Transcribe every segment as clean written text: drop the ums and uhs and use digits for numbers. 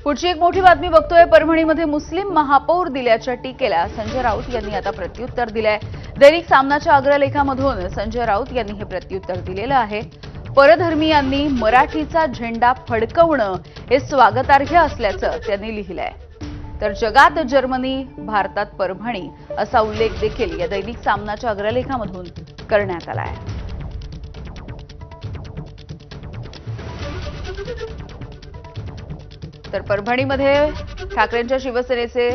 पुढची एक मोठी बातमी बघतोय। परभणीमध्ये मुस्लिम महापौर दिल्याच्या टीकेला संजय राऊत यांनी आता प्रत्युत्तर दिलंय। दैनिक सामनाच्या अग्रलेखामधून संजय राऊत यांनी हे प्रत्युत्तर दिलेलं आहे। परधर्मीयांनी मराठीचा झेंडा फडकवणं हे स्वागतार्ह असल्याचं त्यांनी लिहिलंय। तर जगात जर्मनी, भारतात परभणी असा उल्लेख देखील या दैनिक सामनाच्या अग्रलेखामधून करण्यात आला आहे। तर परभणीमध्ये ठाकरेंच्या शिवसेनेचे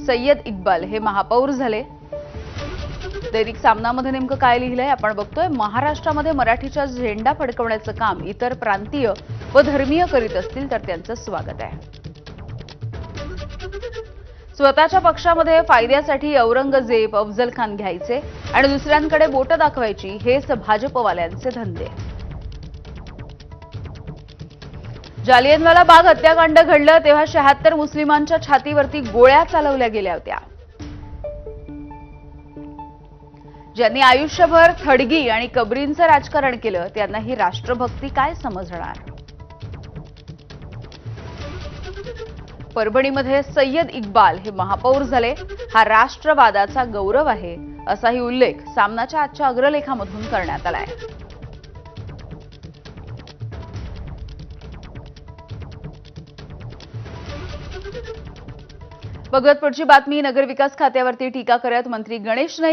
सय्यद इक्बाल हे महापौर झाले। दैनिक सामनामध्ये नेमकं काय लिहिलंय आपण बघतोय। महाराष्ट्रामध्ये मराठीचा झेंडा फडकवण्याचं काम इतर प्रांतीय व धर्मीय करीत असतील तर त्यांचं स्वागत आहे। स्वतःच्या पक्षामध्ये फायद्यासाठी औरंगजेब, अफजल खान घ्यायचे आणि दुसऱ्यांकडे बोट दाखवायची हेच भाजपवाल्यांचे धंदे। जालियनवाला बाग हत्याकांड घडलं तेव्हा 76 मुस्लिमांच्या छातीवरती गोळ्या चालवल्या गेल्या होत्या। ज्यांनी आयुष्यभर थडगी आणि कबरींचं राजकारण केलं त्यांना ही राष्ट्रभक्ती काय समजणार। परभणीमध्ये सय्यद इक्बाल हे महापौर झाले, हा राष्ट्रवादाचा गौरव आहे असाही उल्लेख सामनाच्या आजच्या अग्रलेखामधून करण्यात आलाय। बघत पुढची बातमी। नगरविकास खात्यावरती टीका करत मंत्री गणेश नाईक